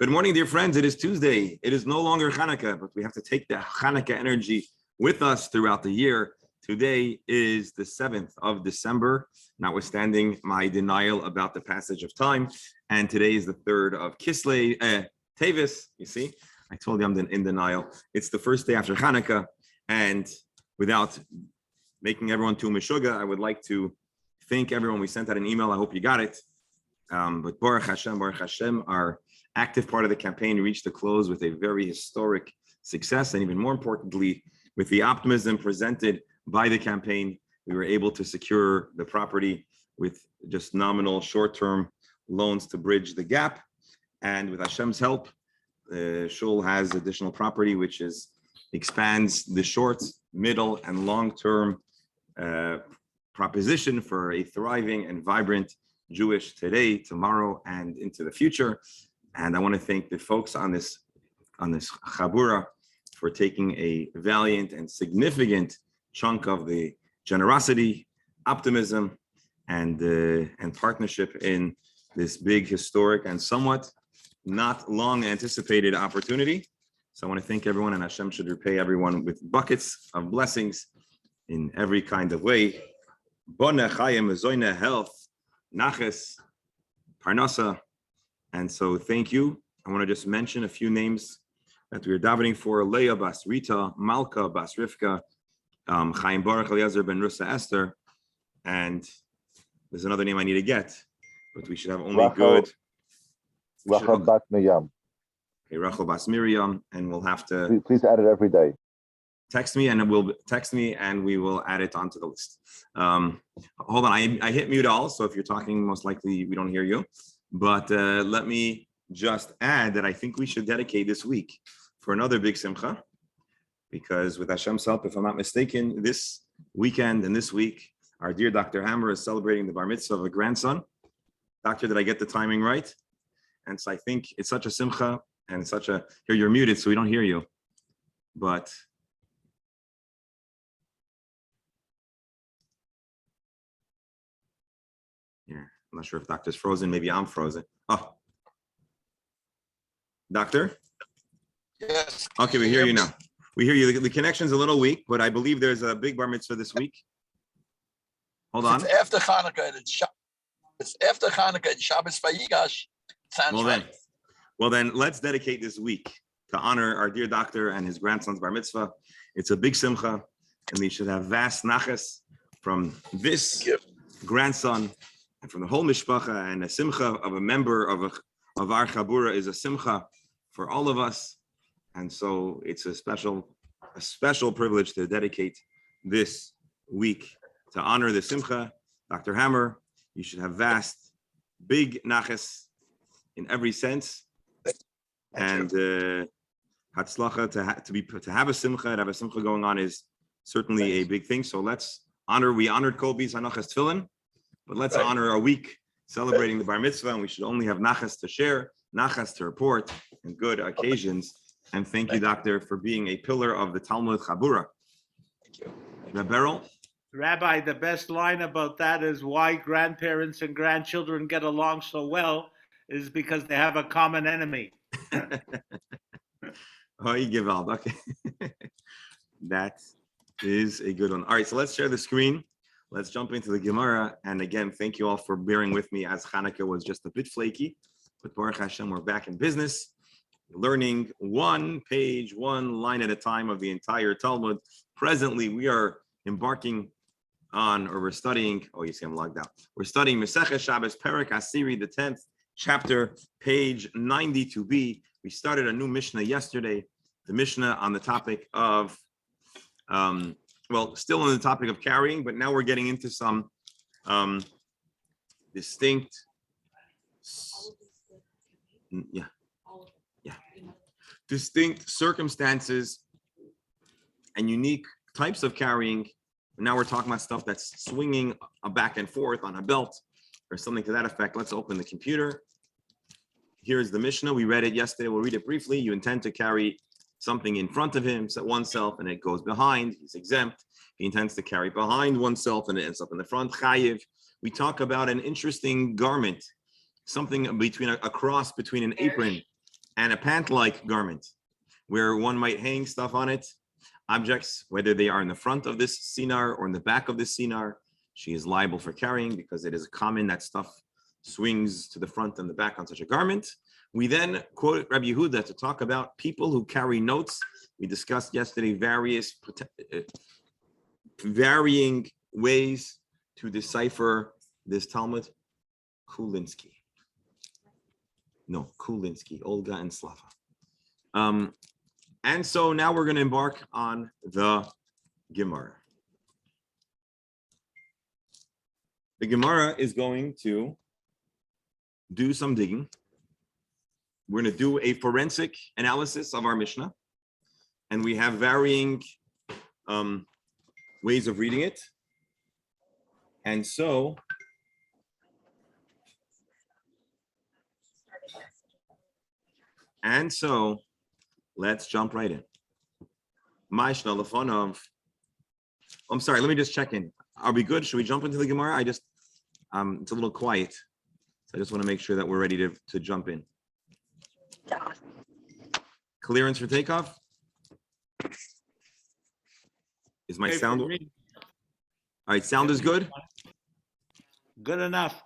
Good morning, dear friends. It is Tuesday. It is no longer Hanukkah, but we have to take the Hanukkah energy with us throughout the year. Today is the 7th of December, notwithstanding my denial about the passage of time. And today is the 3rd of Kislev, Tevis. You see, I told you I'm in denial. It's the first day after Hanukkah. And without making everyone too meshuga, I would like to thank everyone. We sent out an email. I hope you got it. But Baruch Hashem, our active part of the campaign reached a close with a very historic success. And even more importantly, with the optimism presented by the campaign, we were able to secure the property with just nominal short-term loans to bridge the gap. And with Hashem's help, Shul has additional property, which expands the short, middle, and long-term proposition for a thriving and vibrant Jewish today, tomorrow, and into the future. And I want to thank the folks on this Chabura for taking a valiant and significant chunk of the generosity, optimism, and partnership in this big, historic, and somewhat not long anticipated opportunity. So I want to thank everyone, and Hashem should repay everyone with buckets of blessings in every kind of way. Bona chayim, zoyne, health, naches, parnasa. And so thank you. I want to just mention a few names that we are davening for: Leah Bas Rita, Malka Bas Rivka, Chaim Baruch Eliezer Ben Rusa Esther, and there's another name I need to get, but we should have only good. Rachel Bat Miriam. Okay, Rachel Bas Miriam, and we'll have to please add it every day. Text me, and we will add it onto the list. Hold on, I hit mute all, so if you're talking, most likely we don't hear you. But let me just add that I think we should dedicate this week for another big simcha, because with Hashem's help, if I'm not mistaken, this weekend and this week, our dear Dr. Hammer is celebrating the bar mitzvah of a grandson. Doctor, did I get the timing right? And so I think it's such a simcha and here you're muted, so we don't hear you. But yeah, I'm not sure if Doctor's frozen. Maybe I'm frozen. Oh, Doctor? Yes. Okay, we hear you now. We hear you. The connection's a little weak, but I believe there's a big bar mitzvah this week. Hold on. It's after Hanukkah. It's after Hanukkah. Shabbos Vayigash. Sounds right. Well, then let's dedicate this week to honor our dear doctor and his grandson's bar mitzvah. It's a big simcha, and we should have vast naches from this grandson and from the whole mishpacha, and a simcha of a member of our chabura is a simcha for all of us. And so it's a special privilege to dedicate this week to honor the simcha. Dr. Hammer, you should have vast, big naches in every sense. And hatzlacha to have a simcha going on is certainly a big thing. So we honored Colby's Hanachas Tefillin, but let's honor our week celebrating the bar mitzvah, and we should only have nachas to share, nachas to report, and good occasions. And thank you, Doctor, for being a pillar of the Talmud Chabura. Thank you. Beryl? Rabbi, the best line about that is why grandparents and grandchildren get along so well is because they have a common enemy. Oh, you give out. Okay. That is a good one. All right, so let's share the screen. Let's jump into the Gemara. And again, thank you all for bearing with me as Hanukkah was just a bit flaky. But Baruch Hashem, we're back in business, learning one page, one line at a time of the entire Talmud. Presently, we are embarking on, or we're studying, oh, you see I'm logged out. We're studying Masechet Shabbos, Perek Asiri, the 10th chapter, page 92b. We started a new Mishnah yesterday, the Mishnah on the topic of, still on the topic of carrying, but now we're getting into some distinct circumstances and unique types of carrying. Now we're talking about stuff that's swinging back and forth on a belt or something to that effect. Let's open the computer. Here's the Mishnah. We read it yesterday. We'll read it briefly. You intend to carry something in front of him, oneself, and it goes behind. He's exempt. He intends to carry behind oneself and it ends up in the front. Chayiv. We talk about an interesting garment, something between a cross between an apron and a pant-like garment, where one might hang stuff on it, objects, whether they are in the front of this sinar or in the back of this sinar, she is liable for carrying because it is common that stuff swings to the front and the back on such a garment. We then quote Rabbi Yehuda to talk about people who carry notes. We discussed yesterday varying ways to decipher this Talmud. Kulinsky, Olga and Slava. And so now we're going to embark on the Gemara. The Gemara is going to do some digging. We're going to do a forensic analysis of our Mishnah. And we have varying ways of reading it. And so let's jump right in. I'm sorry, let me just check in. Are we good? Should we jump into the Gemara? It's a little quiet. So I just want to make sure that we're ready to jump in. Clearance for takeoff? Is my sound? All right, sound is good? Good enough.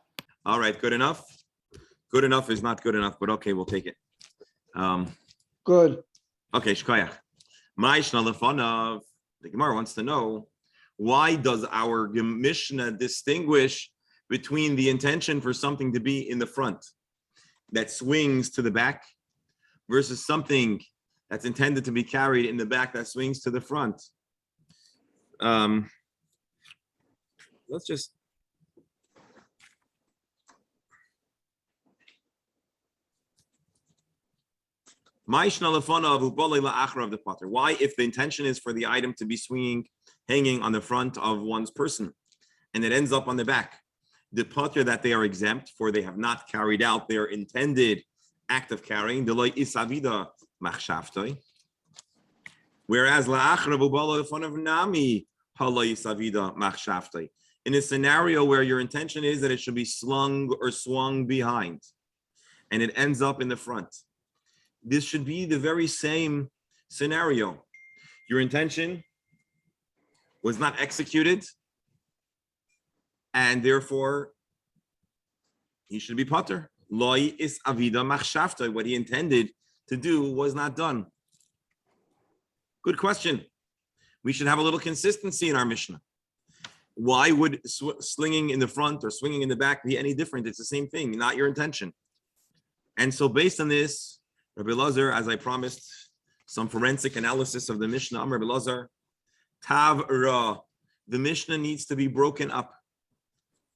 All right, good enough. Good enough is not good enough, but okay, we'll take it. Good. Okay, shkoyach. The Gemara wants to know, why does our Mishnah distinguish between the intention for something to be in the front that swings to the back versus something that's intended to be carried in the back that swings to the front? Let's just why, if the intention is for the item to be hanging on the front of one's person, and it ends up on the back, the pater that they are exempt, for they have not carried out their intended act of carrying, whereas in a scenario where your intention is that it should be slung or swung behind, and it ends up in the front, this should be the very same scenario. Your intention was not executed, and therefore he should be pater. Loi is avida machshavta. What he intended to do was not done. Good question. We should have a little consistency in our Mishnah. Why would slinging in the front or swinging in the back be any different? It's the same thing, not your intention. And so based on this, Rabbi Lazar, as I promised, some forensic analysis of the Mishnah. Rabbi Lazar, Tav Ra, the Mishnah needs to be broken up.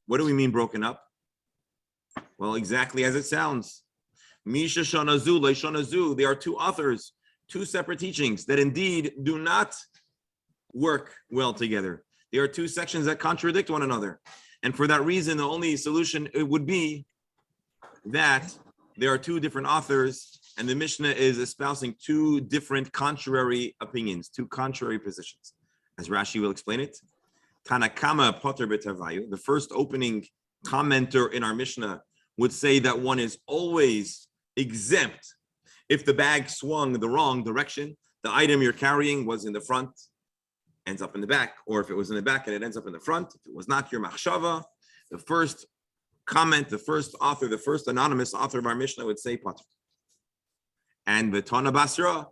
What do we mean broken up? Well, exactly as it sounds. Misha Shanazu, Leishanazu, they are two authors, two separate teachings that indeed do not work well together. They are two sections that contradict one another. And for that reason, the only solution it would be that there are two different authors, and the Mishnah is espousing two different contrary opinions, two contrary positions. As Rashi will explain it, Tanakama Poter B'Tavayu, the first opening commenter in our Mishnah, would say that one is always exempt if the bag swung the wrong direction, the item you're carrying was in the front, ends up in the back, or if it was in the back and it ends up in the front, if it was not your machshava, the first comment, the first author, the first anonymous author of our Mishnah would say Poter. And the Tana Basra,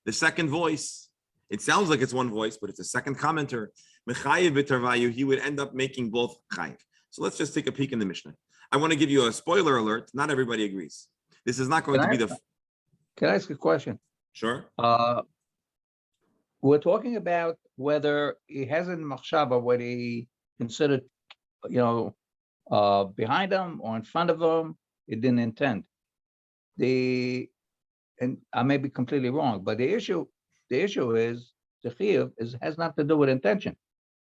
the second voice, it sounds like it's one voice, but it's a second commenter. Mechayev b'tarvayu, he would end up making both chayev. So let's just take a peek in the Mishnah. I want to give you a spoiler alert. Not everybody agrees. This is not going to be the. Can I ask a question? Sure. We're talking about whether he has in machshava, whether he considered, behind him or in front of him, he didn't intend. And I may be completely wrong, but the issue is the chiyuv has nothing to do with intention.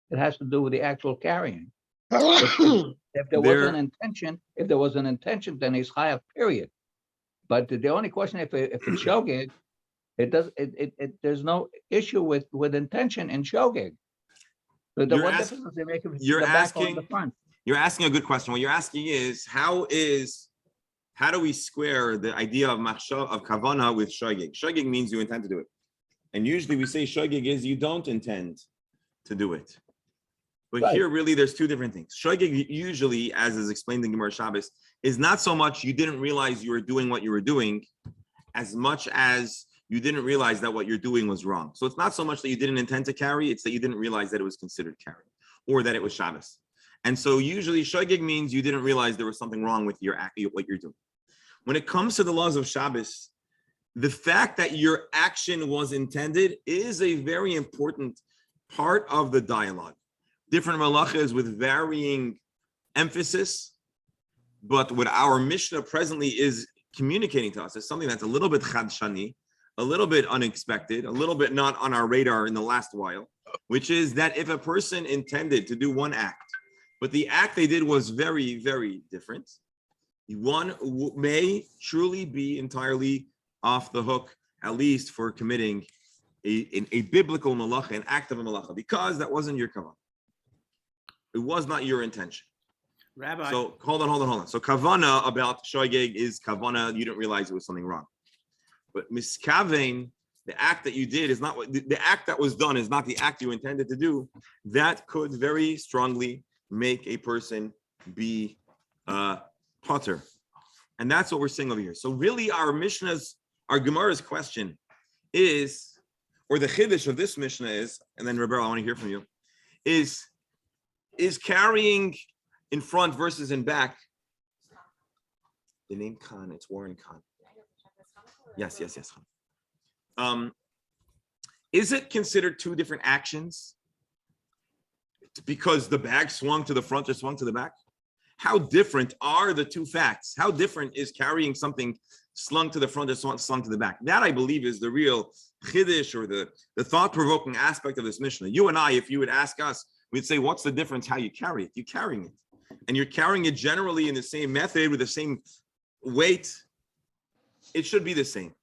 It has to do with the actual carrying. If there was an intention, then he's chayav, period. But the only question, if it's shogeg, there's no issue with intention in shogeg. But what difference does it make if it's the back or the front? You're asking a good question. What you're asking is how how do we square the idea of machshav, of kavana, with shogeg? Shogeg means you intend to do it. And usually we say shogeg is you don't intend to do it. But Right. here, really, there's two different things. Shogeg usually, as is explained in Gemara Shabbos, is not so much you didn't realize you were doing what you were doing, as much as you didn't realize that what you're doing was wrong. So it's not so much that you didn't intend to carry, it's that you didn't realize that it was considered carry, or that it was Shabbos. And so usually shogeg means you didn't realize there was something wrong with your act, what you're doing. When it comes to the laws of Shabbos, the fact that your action was intended is a very important part of the dialogue. Different malachas with varying emphasis, but what our Mishnah presently is communicating to us is something that's a little bit chadshani, a little bit unexpected, a little bit not on our radar in the last while, which is that if a person intended to do one act, but the act they did was very, very different, one may truly be entirely off the hook, at least for committing a biblical malacha, an act of a malacha, because that wasn't your kavanah. It was not your intention. Rabbi. So hold on. So kavana about shogeg is kavana, you didn't realize it was something wrong. But miskavein, the act that you did is not what the act that was done is not the act you intended to do. That could very strongly make a person be potter. And that's what we're saying over here. So really our Gemara's question is, or the chiddush of this Mishnah is, and then Rebbe, I want to hear from you, is carrying in front versus in back. The name Khan, it's Warren Khan. Yes. Is it considered two different actions? Because the bag swung to the front or swung to the back? How different are the two facts? How different is carrying something slung to the front or slung to the back? That, I believe, is the real chiddush, or the thought-provoking aspect of this Mishnah. You and I, if you would ask us, we'd say, what's the difference how you carry it? You're carrying it. And you're carrying it generally in the same method with the same weight. It should be the same.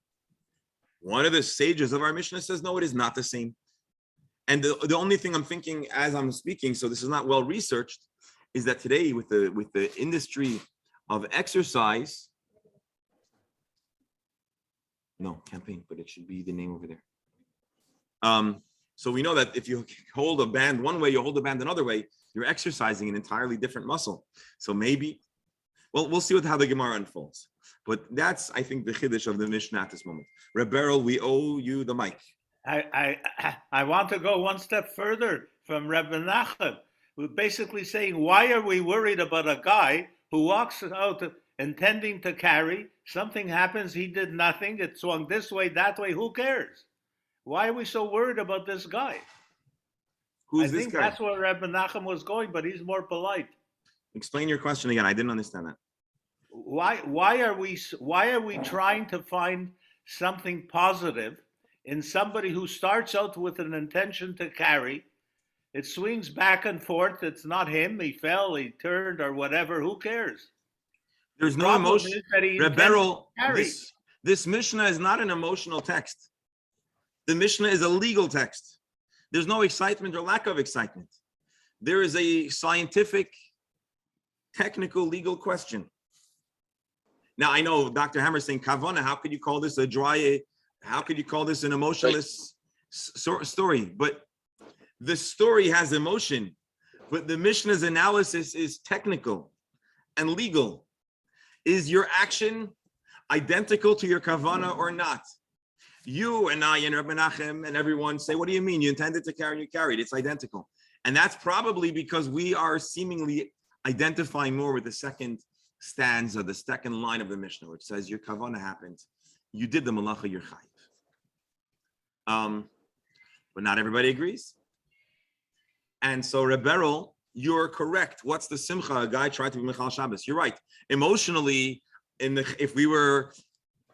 One of the sages of our Mishnah says, no, it is not the same. And the only thing I'm thinking as I'm speaking, so this is not well researched, is that today with the industry of exercise, no, campaign, but it should be the name over there. So we know that if you hold a band one way, you hold the band another way, you're exercising an entirely different muscle. So maybe, well, we'll see how the Gemara unfolds. But that's, I think, the chiddush of the Mishnah at this moment. Reb Beryl, we owe you the mic. I want to go one step further from Reb Menachem. We're basically saying, why are we worried about a guy who walks out intending to carry? Something happens, he did nothing, it swung this way, that way, who cares? Why are we so worried about this guy? Who's I this think guy? that's where Reb Menachem was going, but he's more polite. Explain your question again. I didn't understand that. Why are we trying to find something positive in somebody who starts out with an intention to carry? It swings back and forth. It's not him. He fell, he turned, or whatever. Who cares? There's no emotion. Reb Beryl, this Mishnah is not an emotional text. The Mishnah is a legal text. There's no excitement or lack of excitement. There is a scientific, technical, legal question. Now, I know Dr. Hammer is saying, Kavana, how could you call this how could you call this an emotionless story? But the story has emotion, but the Mishnah's analysis is technical and legal. Is your action identical to your Kavana or not? You and I and Reb Menachem and everyone say, what do you mean? You intended to carry and you carried. It's identical. And that's probably because we are seemingly identifying more with the second stanza, the second line of the Mishnah, which says your Kavana happened. You did the malacha, you're chayiv. But not everybody agrees. And so, Reb Beryl, you're correct. What's the simcha? A guy tried to be Michal Shabbos. You're right. Emotionally, if we were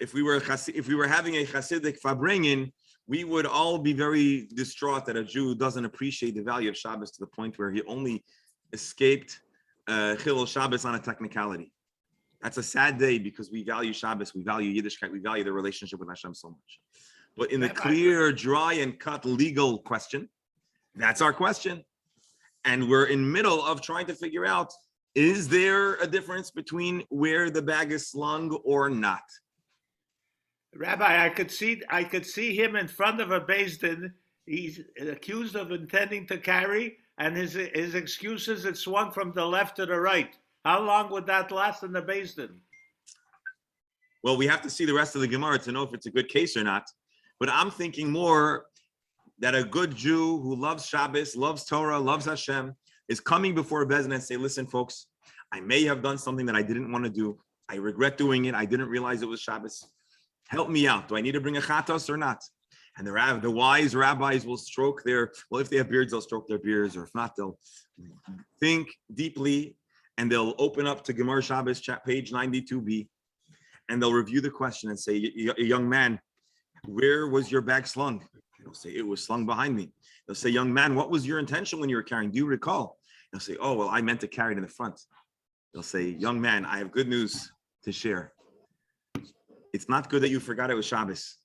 having a Hasidic Farbrengen, we would all be very distraught that a Jew doesn't appreciate the value of Shabbos to the point where he only escaped Chilul Shabbos on a technicality. That's a sad day because we value Shabbos, we value Yiddishkeit, we value the relationship with Hashem so much. But in the clear, dry, and cut legal question, that's our question. And we're in middle of trying to figure out Is there a difference between where the bag is slung or not? Rabbi, I could see him in front of a Beis Din. He's accused of intending to carry, and his excuse is it swung from the left to the right. How long would that last in the Beis Din? Well, we have to see the rest of the Gemara to know if it's a good case or not. But I'm thinking more that a good Jew who loves Shabbos, loves Torah, loves Hashem, is coming before a Beis Din and say, listen, folks, I may have done something that I didn't want to do. I regret doing it. I didn't realize it was Shabbos. Help me out. Do I need to bring a chatos or not? And the wise rabbis will stroke if they have beards, they'll stroke their beards, or if not, they'll think deeply and they'll open up to Gemara Shabbos, page 92b, and they'll review the question and say, young man, where was your bag slung? They'll say, it was slung behind me. They'll say, young man, what was your intention when you were carrying? Do you recall? They'll say, oh, well, I meant to carry it in the front. They'll say, young man, I have good news to share. It's not good that you forgot it was Shabbos,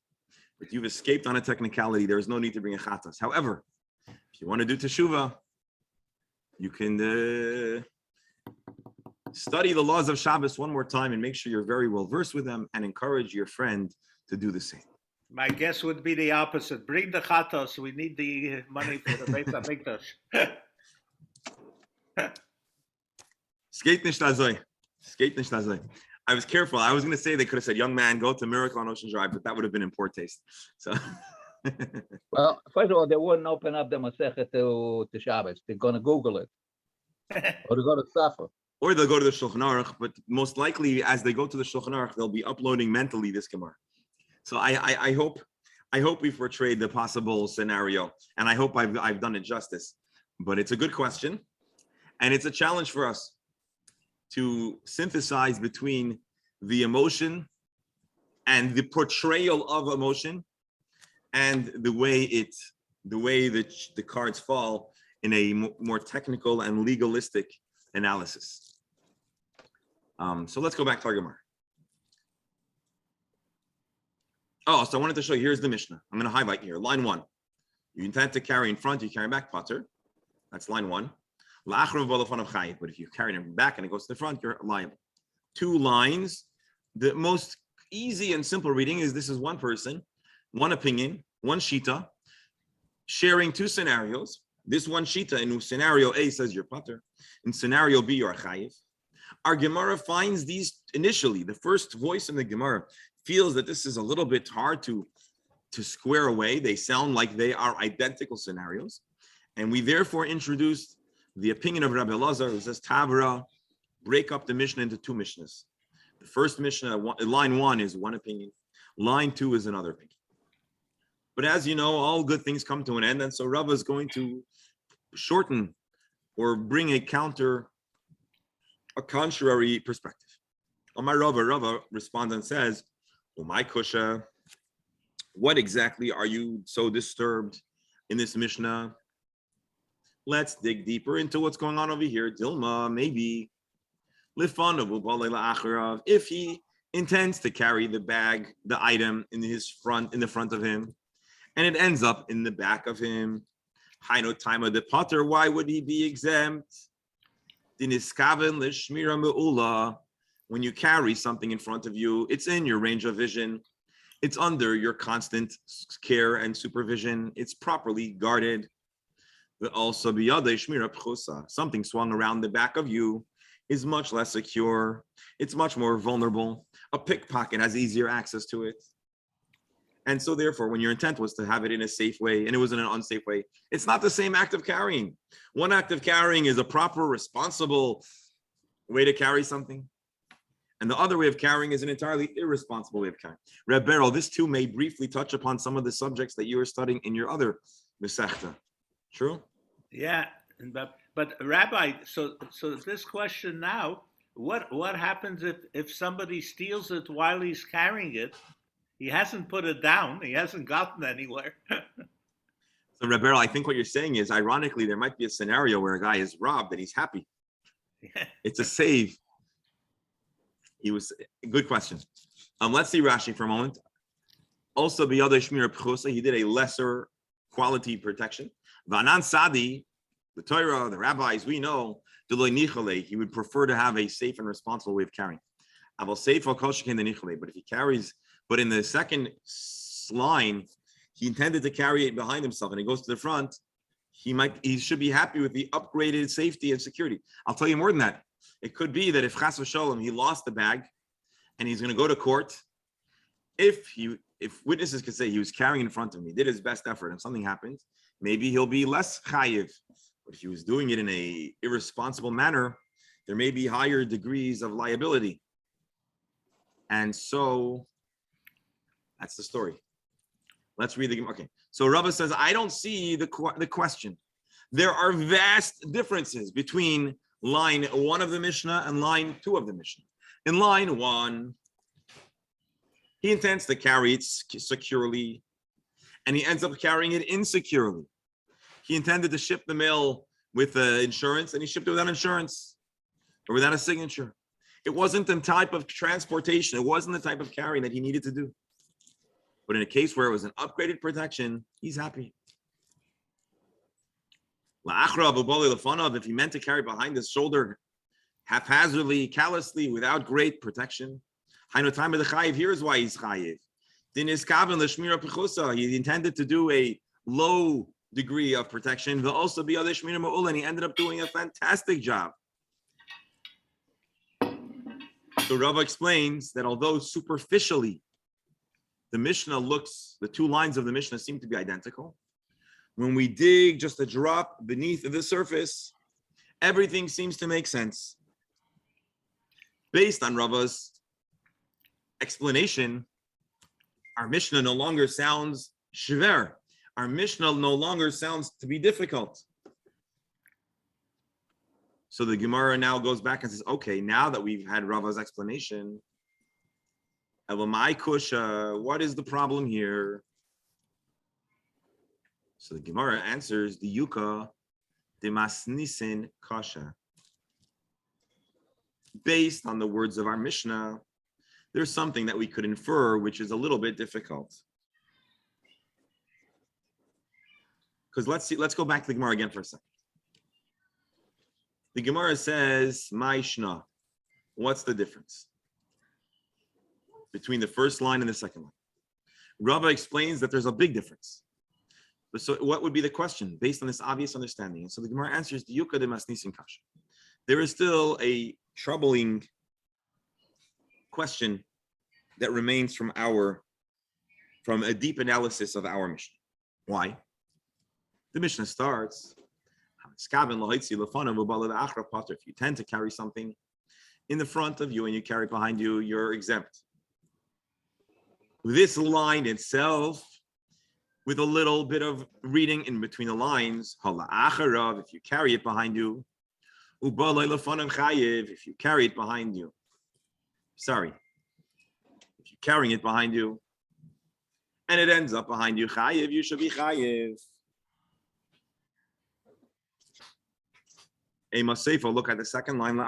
but you've escaped on a technicality. There is no need to bring a chatas. However, if you want to do teshuvah, you can study the laws of Shabbos one more time and make sure you're very well versed with them and encourage your friend to do the same. My guess would be the opposite. Bring the chatos. We need the money for the Beit HaMikdash. Skate nicht azoi. Skate nicht azoi. I was careful. I was going to say they could have said, young man, go to Miracle on Ocean Drive, but that would have been in poor taste. So, Well, first of all, they wouldn't open up the Masechet to Shabbos. They're going to Google it. Or they're going to suffer. or they'll go to the Shulchan Aruch, but most likely as they go to the Shulchan Aruch, they'll be uploading mentally this Gemara. So I hope we've portrayed the possible scenario, and I hope I've done it justice. But it's a good question, and it's a challenge for us to synthesize between the emotion and the portrayal of emotion and the way that the cards fall in a more technical and legalistic analysis. So let's go back to our Gemara. Oh, so I wanted to show you, here's the Mishnah. I'm going to highlight here, line 1. You intend to carry in front, you carry back, pater. That's line 1. But if you carry it back and it goes to the front, you're liable. 2 lines. The most easy and simple reading is this is one person, one opinion, one shita, sharing 2 scenarios. This one shita in scenario A says you're pater. In scenario B, you're chayiv. Our Gemara finds these initially. The first voice in the Gemara feels that this is a little bit hard to square away. They sound like they are identical scenarios. And we therefore introduced the opinion of Rabbi Elazar, who says, Tavra, break up the Mishnah into 2 Mishnahs. The first Mishnah, line 1 is one opinion. Line 2 is another opinion. But as you know, all good things come to an end. And so Rava is going to shorten or bring a contrary perspective. On my Rava responds and says, oh, my Kusha, what exactly are you so disturbed in this Mishnah? Let's dig deeper into what's going on over here. Dilma, maybe. If he intends to carry the bag, the item in the front of him, and it ends up in the back of him, the potter, why would he be exempt? When you carry something in front of you, it's in your range of vision. It's under your constant care and supervision. It's properly guarded. But also, something swung around the back of you is much less secure. It's much more vulnerable. A pickpocket has easier access to it. And so therefore, when your intent was to have it in a safe way and it was in an unsafe way, it's not the same act of carrying. One act of carrying is a proper, responsible way to carry something. And the other way of carrying is an entirely irresponsible way of carrying. Reb Beryl, this too may briefly touch upon some of the subjects that you are studying in your other Masechta. True? Yeah, but Rabbi, so this question now, what happens if somebody steals it while he's carrying it? He hasn't put it down. He hasn't gotten anywhere. So, Reb Beryl, I think what you're saying is, ironically, there might be a scenario where a guy is robbed and he's happy. It's a save. Good question. Let's see Rashi for a moment. Also, he did a lesser quality protection. Vanan Sadi, the Torah, the rabbis, we know He would prefer to have a safe and responsible way of carrying. But if he carries, but in the second line, he intended to carry it behind himself and he goes to the front, he should be happy with the upgraded safety and security. I'll tell you more than that. It could be that if chas v'sholom, he lost the bag and he's going to go to court, if witnesses could say he was carrying in front of me, did his best effort, and something happened, maybe he'll be less chayiv. But if he was doing it in a irresponsible manner, there may be higher degrees of liability. And so that's the story. Let's read the okay. So Rava says, I don't see the question. There are vast differences between line 1 of the Mishnah and line 2 of the Mishnah. In line 1, he intends to carry it securely, and he ends up carrying it insecurely. He intended to ship the mail with insurance, and he shipped it without insurance or without a signature. It wasn't the type of transportation. It wasn't the type of carrying that he needed to do. But in a case where it was an upgraded protection, he's happy. If he meant to carry behind his shoulder haphazardly, callously, without great protection, here's why he's chayiv. He intended to do a low degree of protection, and he ended up doing a fantastic job. So Rava explains that although superficially the 2 lines of the Mishnah seem to be identical, when we dig just a drop beneath the surface, everything seems to make sense. Based on Rava's explanation, our Mishnah no longer sounds shver. Our Mishnah no longer sounds to be difficult. So the Gemara now goes back and says, okay, now that we've had Rava's explanation, Elamai Kusha, what is the problem here? So the Gemara answers, the Yuka Demasnisin Kasha. Based on the words of our Mishnah, there's something that we could infer which is a little bit difficult. Because let's go back to the Gemara again for a second. The Gemara says, Ma'ishna. What's the difference between the first line and the second line? Rava explains that there's a big difference. But so what would be the question based on this obvious understanding? And so the Gemara answers, the Yuka de Masnisin Kasha. There is still a troubling question that remains from a deep analysis of our Mishnah. Why? The Mishnah starts, if you tend to carry something in the front of you and you carry it behind you, you're exempt. This line itself, with a little bit of reading in between the lines, if you carry it behind you, if you carry it behind you, if you're carrying it behind you, and it ends up behind you, chayiv, you should be chayiv. Look at the second line. All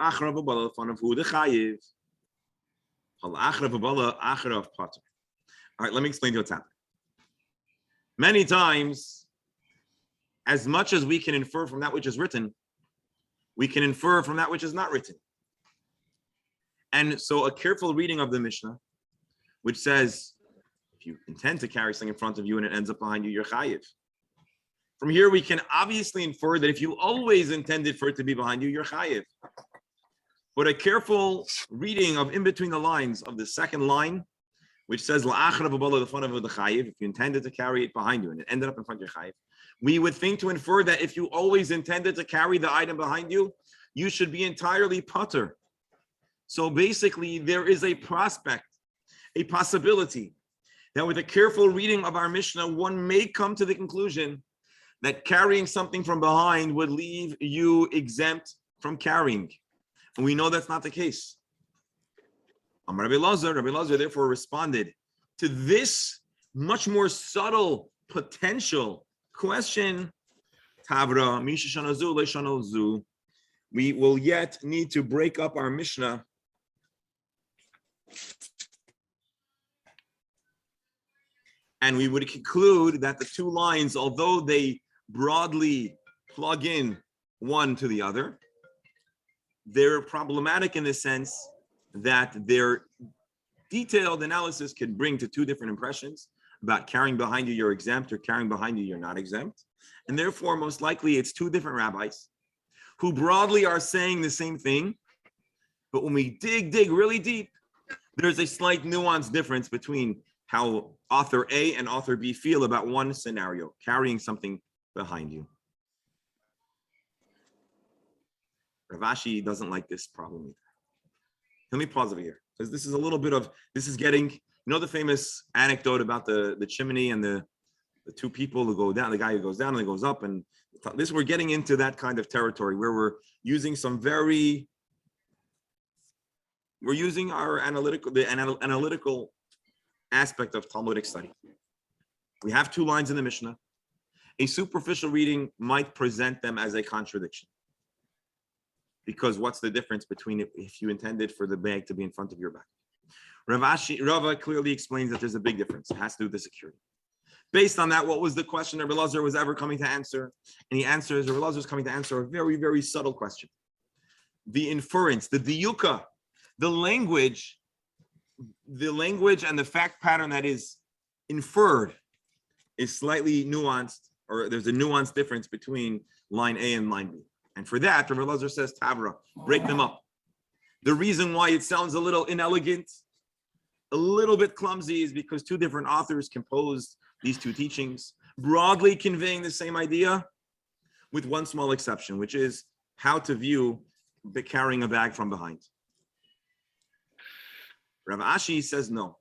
right, let me explain to you what's happening. Many times, as much as we can infer from that which is written, we can infer from that which is not written. And so a careful reading of the Mishnah, which says, if you intend to carry something in front of you and it ends up behind you, you're chayiv. From here, we can obviously infer that if you always intended for it to be behind you, you're chayiv. But a careful reading of in between the lines of the second line, which says, if you intended to carry it behind you and it ended up in front of your chayiv, we would think to infer that if you always intended to carry the item behind you, you should be entirely patur. So basically, there is a prospect, a possibility, that with a careful reading of our Mishnah, one may come to the conclusion that carrying something from behind would leave you exempt from carrying. And we know that's not the case. Rabbi Lazar therefore responded to this much more subtle potential question. We will yet need to break up our Mishnah and we would conclude that the 2 lines, although they broadly plug in one to the other, they're problematic in the sense that their detailed analysis can bring to two different impressions about carrying behind you you're exempt or carrying behind you you're not exempt. And therefore, most likely it's two different rabbis who broadly are saying the same thing. But when we dig really deep, there's a slight nuance difference between how author A and author B feel about one scenario, carrying something behind you. Rav Ashi doesn't like this problem either. Let me pause over here, because this is a little bit of, this is getting, the famous anecdote about the chimney and the two people who go down, the guy who goes down and goes up, and this, we're getting into that kind of territory where we're using we're using our analytical aspect of Talmudic study. We have two lines in the Mishnah. A superficial reading might present them as a contradiction. Because what's the difference between if you intended for the bag to be in front of your back? Rava clearly explains that there's a big difference. It has to do with the security. Based on that, what was the question Rabbi Elazar was ever coming to answer? And he answers, Rabbi Elazar is coming to answer a very, very subtle question. The inference, the diyuka, the language and the fact pattern that is inferred is slightly nuanced, or there's a nuanced difference between line A and line B. And for that, Rabbi Elazar says, Tavra, break them up. The reason why it sounds a little inelegant, a little bit clumsy, is because two different authors composed these two teachings, broadly conveying the same idea, with one small exception, which is how to view carrying a bag from behind. Rav Ashi says no.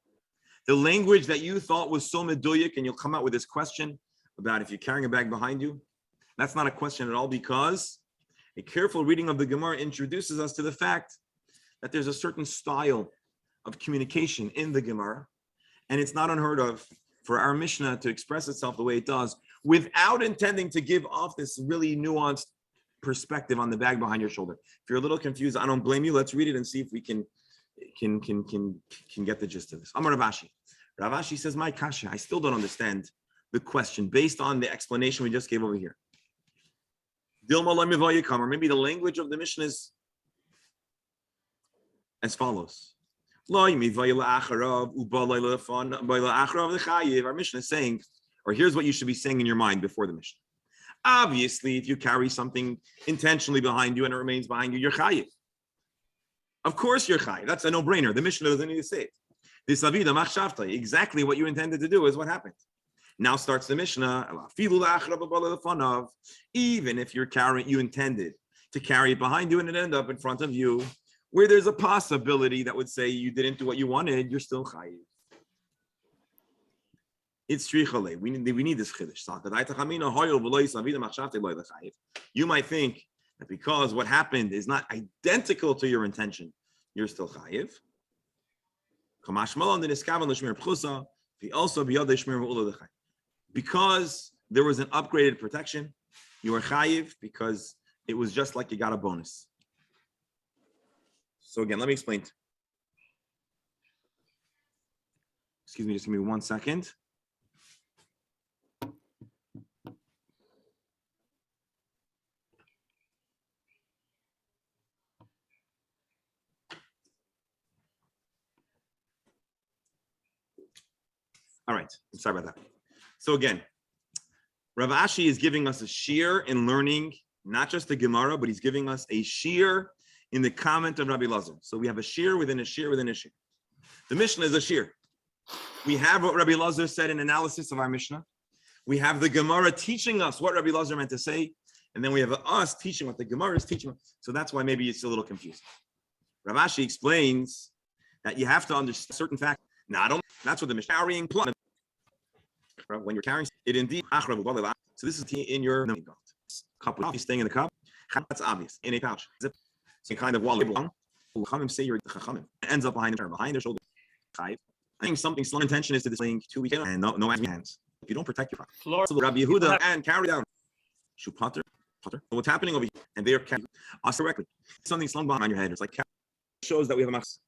The language that you thought was so meduyak, and you'll come out with this question about if you're carrying a bag behind you, that's not a question at all, because a careful reading of the Gemara introduces us to the fact that there's a certain style of communication in the Gemara, and it's not unheard of for our Mishnah to express itself the way it does without intending to give off this really nuanced perspective on the bag behind your shoulder. If you're a little confused, I don't blame you. Let's read it and see if we can get the gist of this. Amar Rav Ashi. Rav Ashi says, my kasha, I still don't understand the question based on the explanation we just gave over here. Or maybe the language of the Mishnah is as follows. Our Mishnah is saying, or here's what you should be saying in your mind before the Mishnah. Obviously, if you carry something intentionally behind you and it remains behind you, you're chayiv. Of course you're chayiv. That's a no-brainer. The Mishnah doesn't need to say it. This avida machshavta, exactly what you intended to do is what happened. Now starts the Mishnah. Even if you intended to carry it behind you and it ended up in front of you, where there's a possibility that would say you didn't do what you wanted, you're still chayiv. It's shrichale. We need this chiddush. You might think that because what happened is not identical to your intention, you're still chayiv. Because there was an upgraded protection, you are chayiv because it was just like you got a bonus. So again, let me explain. Excuse me, just give me 1 second. All right, sorry about that. So again, Rav Ashi is giving us a shear in learning, not just the Gemara, but he's giving us a shear in the comment of Rabbi Elazar. So we have a shear within a shear within a shear. The Mishnah is a shear. We have what Rabbi Elazar said in analysis of our Mishnah. We have the Gemara teaching us what Rabbi Elazar meant to say, and then we have us teaching what the Gemara is teaching. So that's why maybe it's a little confusing. Rav Ashi explains that you have to understand certain facts. That's what the Mishnah carrying plus. When you're carrying it, indeed. So this is in your cup. You're staying in the cup. That's obvious. In a pouch. Some kind of wallet. Chachamim say you're the Chachamim. Ends up behind their shoulder. I think something slow intention is to displaying 2 weeks and no hands. If you don't protect your floor, so Rabbi Yehuda and carry down. Shupater. What's happening over here? And they are carrying us directly. Something slung behind your head. It's like shows that we have a max.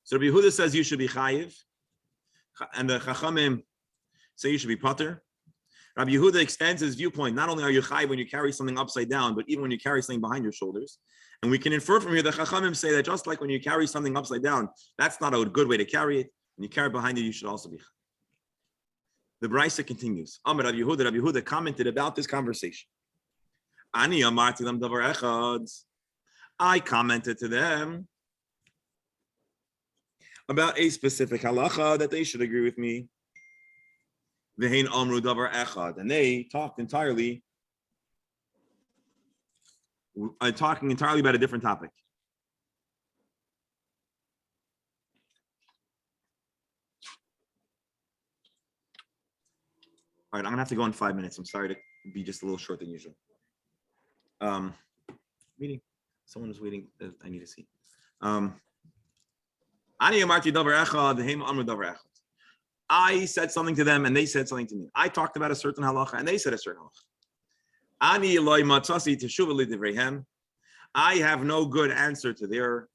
So Rabbi Yehuda says you should be chayiv And the Chachamim say you should be pater. Rabbi Yehuda extends his viewpoint. Not only are you chai when you carry something upside down, but even when you carry something behind your shoulders. And we can infer from here that Chachamim say that just like when you carry something upside down, that's not a good way to carry it. When you carry it behind you should also be chai. The Brisa continues. Amar Rabbi Yehuda commented about this conversation. Ani amarti lam davar echad. I commented to them about a specific halacha that they should agree with me. V'hein amru davar echad, and they talked entirely, talking entirely about a different topic. All right, I'm gonna have to go in 5 minutes. I'm sorry to be just a little short than usual. Meeting. Someone is waiting. I need to see. I said something to them and they said something to me. I talked about a certain halacha and they said a certain halacha. I have no good answer to their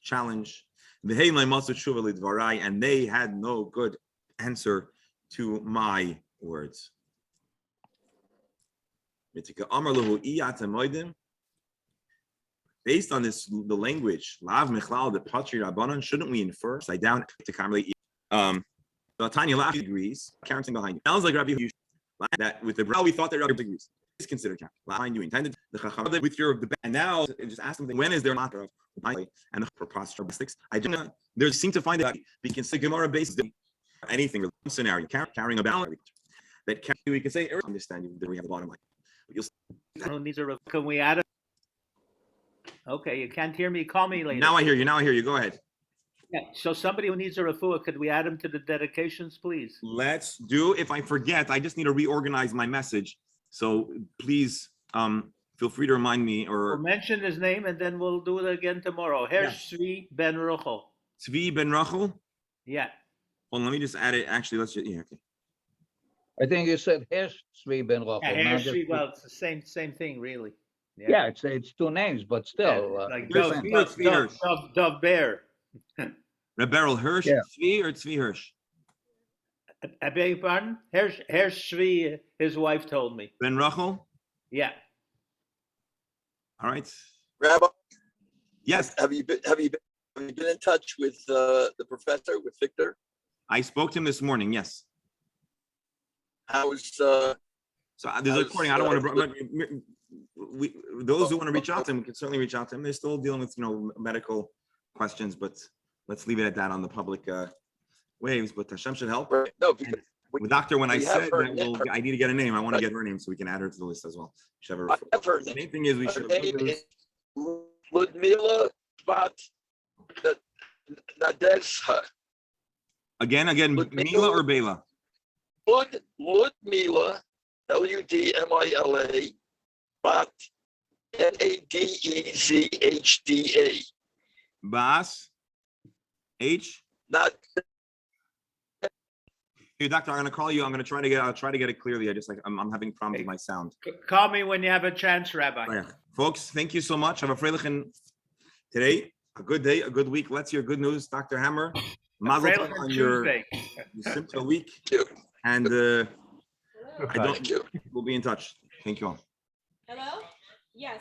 challenge. And they had no good answer to my words. Based on this, the language, shouldn't we infer? Side down to Carmelite. The Tanya Lav agrees, counting behind you. Sounds like Rabbi Yehuda that with the Brau we thought that Rabbi agrees. Is considered counting behind you. Intended the Chacham with your and now just ask them when is there matter of and the preposterous. I do not. There seem to find that we can say Gemara based anything scenario carrying a balance that we can say understand you. Then we have the bottom line. Can we add it? Okay, you can't hear me. Call me later. Now I hear you. Go ahead. Yeah. So somebody who needs a refuah, could we add him to the dedications, please? Let's do. If I forget, I just need to reorganize my message. So please feel free to remind me or We'll mention his name and then we'll do it again tomorrow. Hersh Tzvi Ben Rochel. Tzvi Ben Rachel. Yeah. Well, let me just add it. Actually, let's just okay. I think you said Hersh Tzvi Ben Rochel. Hersh Tzvi, well, it's the same thing, really. Yeah, it's two names, but still. Like Hirsch. Dov Bear. Rebel Hirsch, Yeah. Tzvi or Tzvi Hirsch? I beg your pardon? Hersh Tzvi, his wife told me. Ben Rachel? Yeah. All right. Rabbi, Yes, have you been in touch with the professor, with Victor? I spoke to him this morning. Yes. How's So there's a How's, recording. I don't want to. Those who want to reach out to him can certainly reach out to him. They're still dealing with medical questions, but let's leave it at that on the public waves. But Hashem should help. no? Because With doctor, when I we have said her that name. I need to get a name, I want to get her name so we can add her to the list as well. I have her The name. main thing is we Her should name is Ludmila Bat Nadezha. again Ludmila. Mila or Bela? Ludmila, Ludmila, Bat Nadezhda. Bas H. Not Hey, doctor, I'm going to call you. I'm going to try to get it clearly. I'm having problems with my sound. Call me when you have a chance, Rabbi. Oh, yeah. Folks, thank you so much. Have a freilichen today. A good day, a good week. Let's hear good news, Dr. Hammer. Mazel tov on your Tuesday. simple week. you. And Thank you. we'll be in touch. Thank you all. Hello? Yes.